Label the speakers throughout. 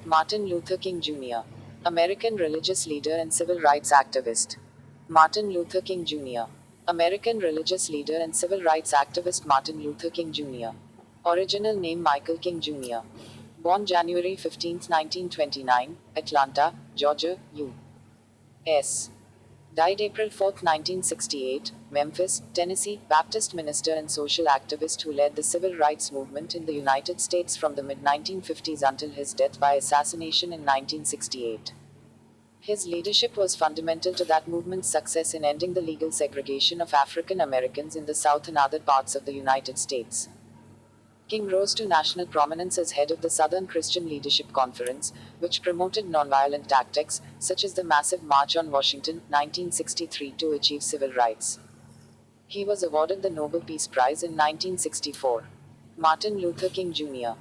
Speaker 1: Martin Luther King Jr., American religious leader and civil rights activist. Martin Luther King Jr., American religious leader and civil rights activist Martin Luther King Jr. Original name Michael King Jr. Born January 15, 1929, Atlanta, Georgia, U.S. Died April 4, 1968, Memphis, Tennessee, Baptist minister and social activist who led the civil rights movement in the United States from the mid-1950s until his death by assassination in 1968. His leadership was fundamental to that movement's success in ending the legal segregation of African Americans in the South and other parts of the United States. King rose to national prominence as head of the Southern Christian Leadership Conference, which promoted nonviolent tactics, such as the massive March on Washington, 1963, to achieve civil rights. He was awarded the Nobel Peace Prize in 1964. Martin Luther King Jr.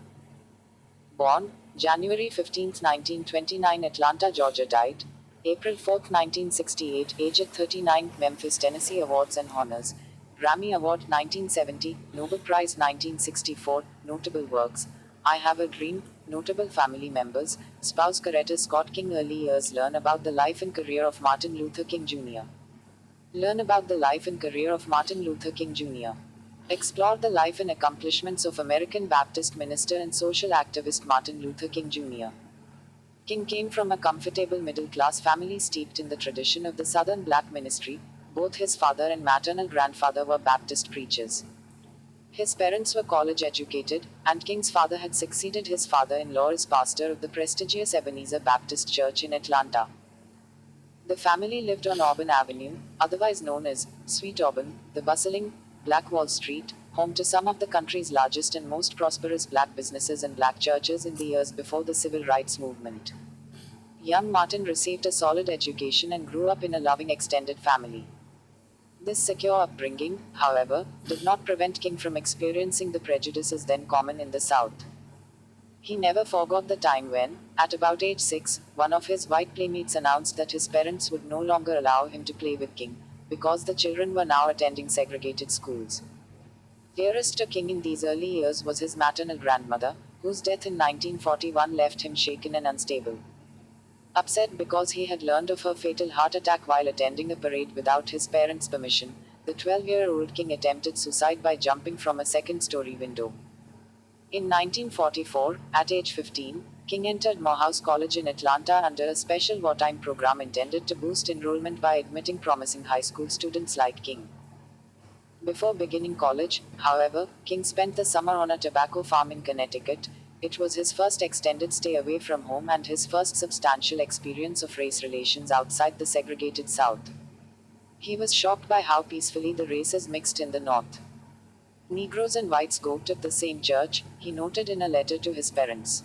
Speaker 1: Born January 15, 1929, Atlanta, Georgia. Died April 4, 1968, aged 39, Memphis, Tennessee. Awards and honors: Grammy Award 1970, Nobel Prize 1964, Notable Works: I Have a Dream, Notable Family Members, Spouse Coretta Scott King. Early years. Learn about the life and career of Martin Luther King Jr. Learn about the life and career of Martin Luther King Jr. Explore the life and accomplishments of American Baptist minister and social activist Martin Luther King Jr. King came from a comfortable middle-class family steeped in the tradition of the Southern Black ministry. Both his father and maternal grandfather were Baptist preachers. His parents were college educated, and King's father had succeeded his father-in-law as pastor of the prestigious Ebenezer Baptist Church in Atlanta. The family lived on Auburn Avenue, otherwise known as Sweet Auburn, the bustling Black Wall Street, home to some of the country's largest and most prosperous black businesses and black churches in the years before the civil rights movement. Young Martin received a solid education and grew up in a loving extended family. This secure upbringing, however, did not prevent King from experiencing the prejudices then common in the South. He never forgot the time when, at about age 6, one of his white playmates announced that his parents would no longer allow him to play with King, because the children were now attending segregated schools. Dearest to King in these early years was his maternal grandmother, whose death in 1941 left him shaken and unstable. Upset because he had learned of her fatal heart attack while attending a parade without his parents' permission, the 12-year-old King attempted suicide by jumping from a second-story window. In 1944, at age 15, King entered Morehouse College in Atlanta under a special wartime program intended to boost enrollment by admitting promising high school students like King. Before beginning college, however, King spent the summer on a tobacco farm in Connecticut. It was his first extended stay away from home and his first substantial experience of race relations outside the segregated South. He was shocked by how peacefully the races mixed in the North. Negroes and whites go to the same church, he noted in a letter to his parents.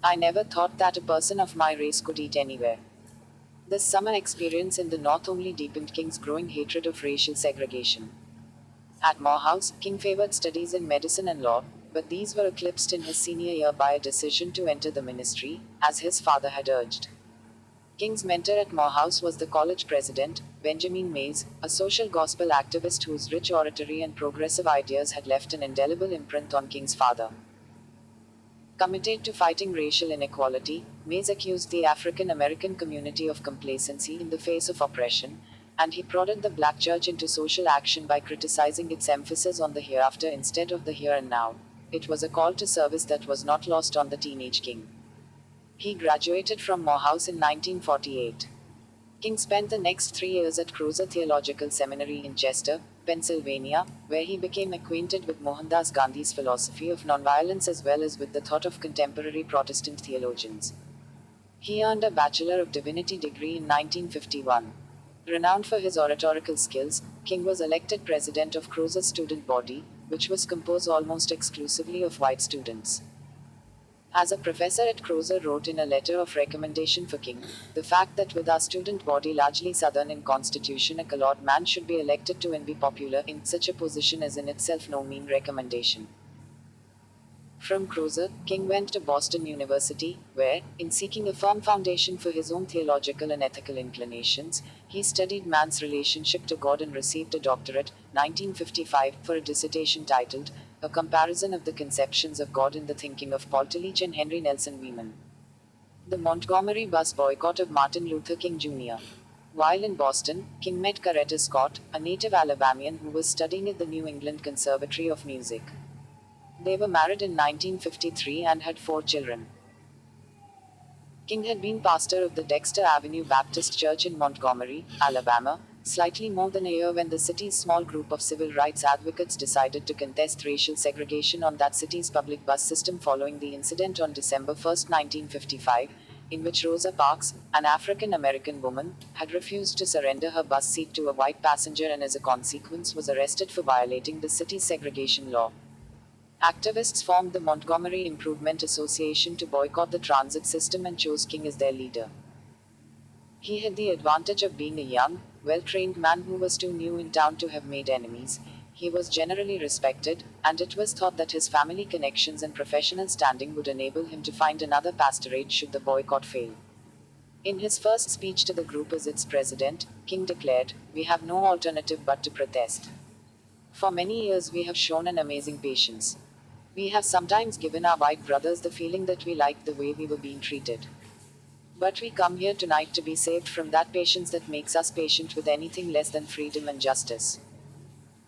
Speaker 1: I never thought that a person of my race could eat anywhere. This summer experience in the North only deepened King's growing hatred of racial segregation. At Morehouse, King favored studies in medicine and law, but these were eclipsed in his senior year by a decision to enter the ministry, as his father had urged. King's mentor at Morehouse was the college president, Benjamin Mays, a social gospel activist whose rich oratory and progressive ideas had left an indelible imprint on King's father. Committed to fighting racial inequality, Mays accused the African American community of complacency in the face of oppression, and he prodded the black church into social action by criticizing its emphasis on the hereafter instead of the here and now. It was a call to service that was not lost on the teenage King. He graduated from Morehouse in 1948. King spent the next 3 years at Crozer Theological Seminary in Chester, Pennsylvania, where he became acquainted with Mohandas Gandhi's philosophy of nonviolence as well as with the thought of contemporary Protestant theologians. He earned a Bachelor of Divinity degree in 1951. Renowned for his oratorical skills, King was elected president of Crozer's student body, which was composed almost exclusively of white students. As a professor at Crozer wrote in a letter of recommendation for King, the fact that with our student body largely Southern in constitution a colored man should be elected to and be popular in such a position is in itself no mean recommendation. From Crozer, King went to Boston University, where, in seeking a firm foundation for his own theological and ethical inclinations, he studied man's relationship to God and received a doctorate, 1955, for a dissertation titled, A Comparison of the Conceptions of God in the Thinking of Paul Tillich and Henry Nelson Weeman. The Montgomery bus boycott of Martin Luther King Jr. While in Boston, King met Coretta Scott, a native Alabamian who was studying at the New England Conservatory of Music. They were married in 1953 and had 4 children. King had been pastor of the Dexter Avenue Baptist Church in Montgomery, Alabama, slightly more than a year when the city's small group of civil rights advocates decided to contest racial segregation on that city's public bus system following the incident on December 1, 1955, in which Rosa Parks, an African American woman, had refused to surrender her bus seat to a white passenger and as a consequence was arrested for violating the city's segregation law. Activists formed the Montgomery Improvement Association to boycott the transit system and chose King as their leader. He had the advantage of being a young, well-trained man who was too new in town to have made enemies. He was generally respected, and it was thought that his family connections and professional standing would enable him to find another pastorate should the boycott fail. In his first speech to the group as its president, King declared, "We have no alternative but to protest. For many years we have shown an amazing patience. We have sometimes given our white brothers the feeling that we liked the way we were being treated. But we come here tonight to be saved from that patience that makes us patient with anything less than freedom and justice."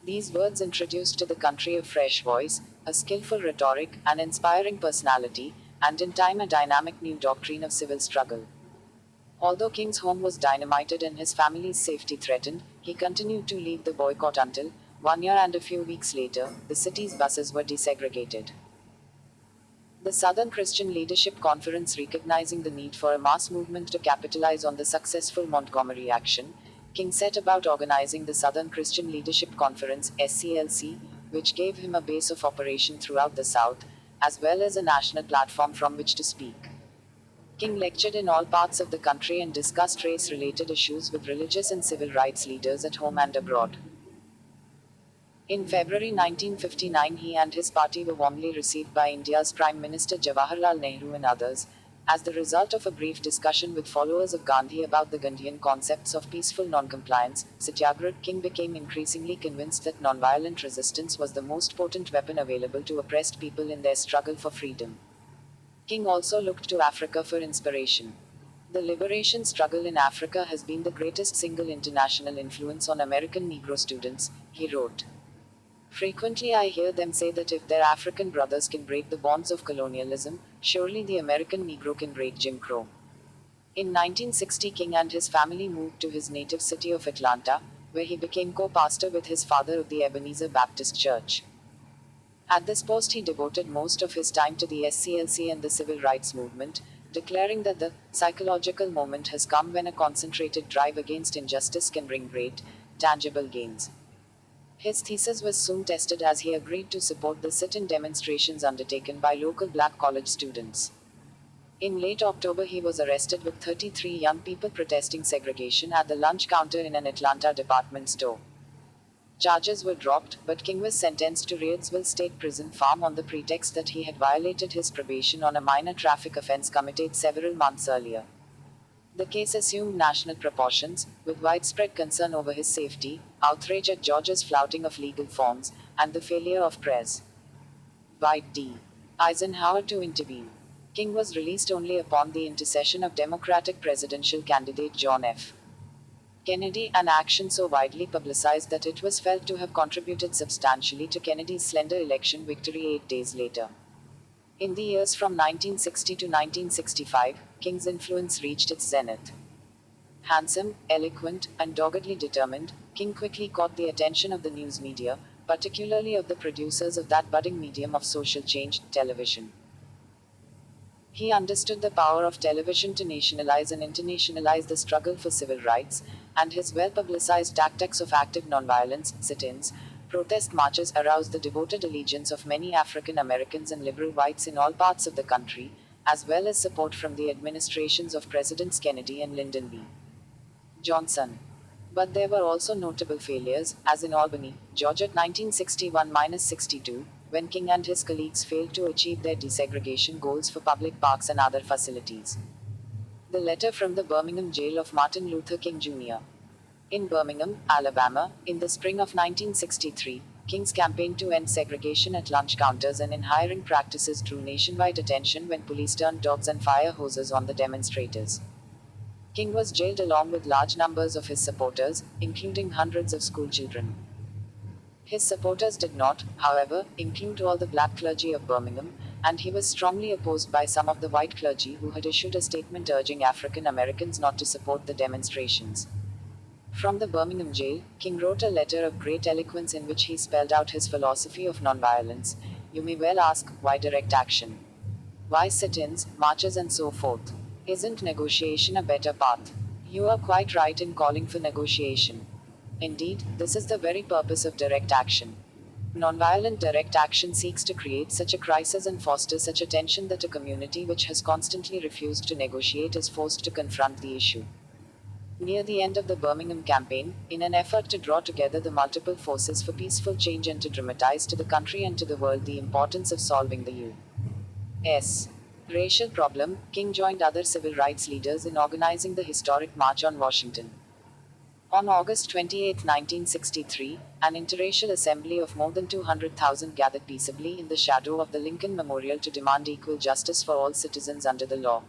Speaker 1: These words introduced to the country a fresh voice, a skillful rhetoric, an inspiring personality, and in time a dynamic new doctrine of civil struggle. Although King's home was dynamited and his family's safety threatened, he continued to lead the boycott until, 1 year and a few weeks later, the city's buses were desegregated. The Southern Christian Leadership Conference, recognizing the need for a mass movement to capitalize on the successful Montgomery action, King set about organizing the Southern Christian Leadership Conference (SCLC), which gave him a base of operation throughout the South, as well as a national platform from which to speak. King lectured in all parts of the country and discussed race-related issues with religious and civil rights leaders at home and abroad. In February 1959, he and his party were warmly received by India's Prime Minister Jawaharlal Nehru and others. As the result of a brief discussion with followers of Gandhi about the Gandhian concepts of peaceful noncompliance, Satyagraha, King became increasingly convinced that nonviolent resistance was the most potent weapon available to oppressed people in their struggle for freedom. King also looked to Africa for inspiration. "The liberation struggle in Africa has been the greatest single international influence on American Negro students," he wrote. "Frequently I hear them say that if their African brothers can break the bonds of colonialism, surely the American Negro can break Jim Crow." In 1960, King and his family moved to his native city of Atlanta, where he became co-pastor with his father of the Ebenezer Baptist Church. At this post he devoted most of his time to the SCLC and the civil rights movement, declaring that the psychological moment has come when a concentrated drive against injustice can bring great, tangible gains. His thesis was soon tested as he agreed to support the sit-in demonstrations undertaken by local black college students. In late October, he was arrested with 33 young people protesting segregation at the lunch counter in an Atlanta department store. Charges were dropped, but King was sentenced to Reidsville State Prison Farm on the pretext that he had violated his probation on a minor traffic offense committed several months earlier. The case assumed national proportions, with widespread concern over his safety, outrage at Georgia's flouting of legal forms, and the failure of Pres. Dwight D. Eisenhower to intervene. King was released only upon the intercession of Democratic presidential candidate John F. Kennedy, an action so widely publicized that it was felt to have contributed substantially to Kennedy's slender election victory 8 days later. In the years from 1960 to 1965, King's influence reached its zenith. Handsome, eloquent, and doggedly determined, King quickly caught the attention of the news media, particularly of the producers of that budding medium of social change, television. He understood the power of television to nationalize and internationalize the struggle for civil rights, and his well-publicized tactics of active nonviolence, sit-ins, protest marches aroused the devoted allegiance of many African Americans and liberal whites in all parts of the country, as well as support from the administrations of Presidents Kennedy and Lyndon B. Johnson. But there were also notable failures, as in Albany, Georgia 1961-62, when King and his colleagues failed to achieve their desegregation goals for public parks and other facilities. The letter from the Birmingham jail of Martin Luther King Jr. In Birmingham, Alabama, in the spring of 1963, King's campaign to end segregation at lunch counters and in hiring practices drew nationwide attention when police turned dogs and fire hoses on the demonstrators. King was jailed along with large numbers of his supporters, including hundreds of schoolchildren. His supporters did not, however, include all the black clergy of Birmingham, and he was strongly opposed by some of the white clergy who had issued a statement urging African Americans not to support the demonstrations. From the Birmingham jail, King wrote a letter of great eloquence in which he spelled out his philosophy of nonviolence. You may well ask, why direct action? Why sit-ins, marches and so forth? Isn't negotiation a better path? You are quite right in calling for negotiation. Indeed, this is the very purpose of direct action. Nonviolent direct action seeks to create such a crisis and foster such a tension that a community which has constantly refused to negotiate is forced to confront the issue. Near the end of the Birmingham campaign, in an effort to draw together the multiple forces for peaceful change and to dramatize to the country and to the world the importance of solving the U.S. racial problem, King joined other civil rights leaders in organizing the historic March on Washington. On August 28, 1963, an interracial assembly of more than 200,000 gathered peaceably in the shadow of the Lincoln Memorial to demand equal justice for all citizens under the law.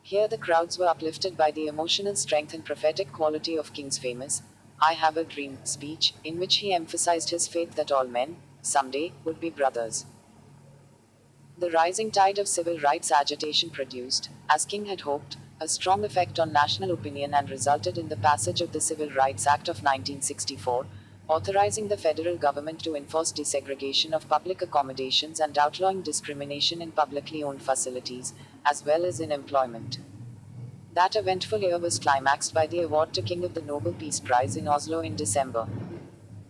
Speaker 1: Here the crowds were uplifted by the emotional strength and prophetic quality of King's famous "I Have a Dream" speech, in which he emphasized his faith that all men, someday, would be brothers. The rising tide of civil rights agitation produced, as King had hoped, a strong effect on national opinion and resulted in the passage of the Civil Rights Act of 1964, authorizing the federal government to enforce desegregation of public accommodations and outlawing discrimination in publicly owned facilities, as well as in employment. That eventful year was climaxed by the award to King of the Nobel Peace Prize in Oslo in December.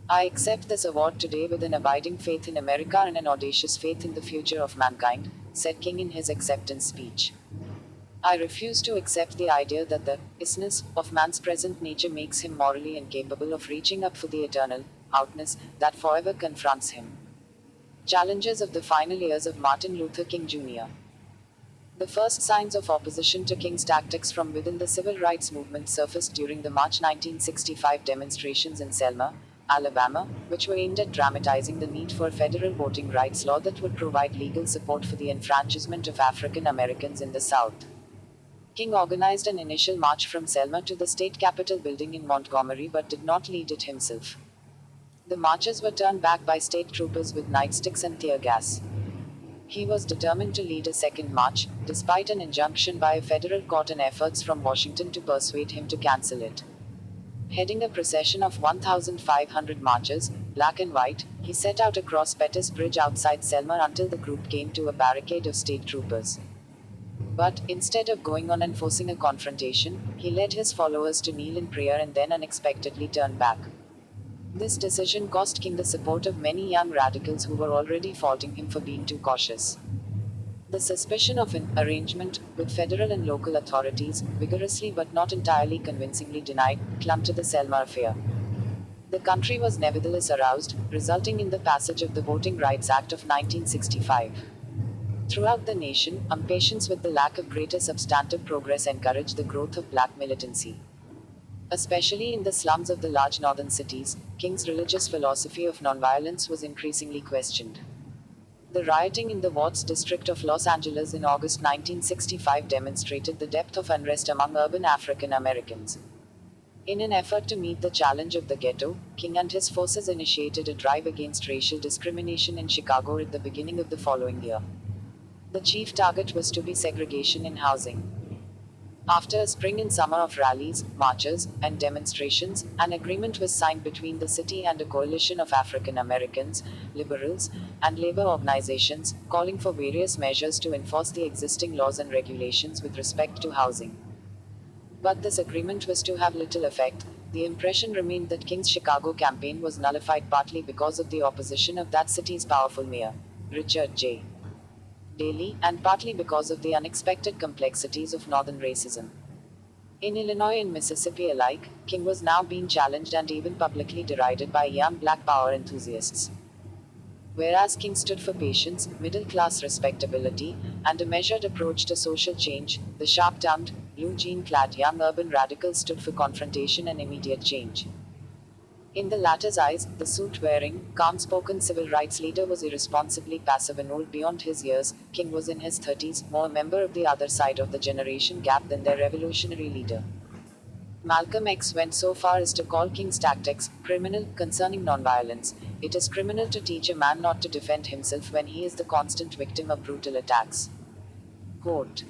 Speaker 1: I accept this award today with an abiding faith in America and an audacious faith in the future of mankind, said King in his acceptance speech. I refuse to accept the idea that the isness of man's present nature makes him morally incapable of reaching up for the eternal outness that forever confronts him. Challenges of the final years of Martin Luther King Jr. The first signs of opposition to King's tactics from within the civil rights movement surfaced during the March 1965 demonstrations in Selma, Alabama, which were aimed at dramatizing the need for a federal voting rights law that would provide legal support for the enfranchisement of African Americans in the South. King organized an initial march from Selma to the state capitol building in Montgomery but did not lead it himself. The marchers were turned back by state troopers with nightsticks and tear gas. He was determined to lead a second march, despite an injunction by a federal court and efforts from Washington to persuade him to cancel it. Heading a procession of 1,500 marchers, black and white, he set out across Pettus Bridge outside Selma until the group came to a barricade of state troopers. But, instead of going on and forcing a confrontation, he led his followers to kneel in prayer and then unexpectedly turned back. This decision cost King the support of many young radicals who were already faulting him for being too cautious. The suspicion of an arrangement with federal and local authorities, vigorously but not entirely convincingly denied, clung to the Selma affair. The country was nevertheless aroused, resulting in the passage of the Voting Rights Act of 1965. Throughout the nation, impatience with the lack of greater substantive progress encouraged the growth of black militancy. Especially in the slums of the large northern cities, King's religious philosophy of nonviolence was increasingly questioned. The rioting in the Watts district of Los Angeles in August 1965 demonstrated the depth of unrest among urban African Americans. In an effort to meet the challenge of the ghetto, King and his forces initiated a drive against racial discrimination in Chicago at the beginning of the following year. The chief target was to be segregation in housing. After a spring and summer of rallies, marches, and demonstrations, an agreement was signed between the city and a coalition of African Americans, liberals, and labor organizations, calling for various measures to enforce the existing laws and regulations with respect to housing. But this agreement was to have little effect. The impression remained that King's Chicago campaign was nullified partly because of the opposition of that city's powerful mayor, Richard J. Daley, and partly because of the unexpected complexities of northern racism. In Illinois and Mississippi alike, King was now being challenged and even publicly derided by young black power enthusiasts. Whereas King stood for patience, middle-class respectability, and a measured approach to social change, the sharp-tongued, blue jean-clad young urban radicals stood for confrontation and immediate change. In the latter's eyes, the suit wearing, calm spoken civil rights leader was irresponsibly passive and old beyond his years. King was in his 30s, more a member of the other side of the generation gap than their revolutionary leader. Malcolm X went so far as to call King's tactics criminal concerning nonviolence. It is criminal to teach a man not to defend himself when he is the constant victim of brutal attacks. Quote,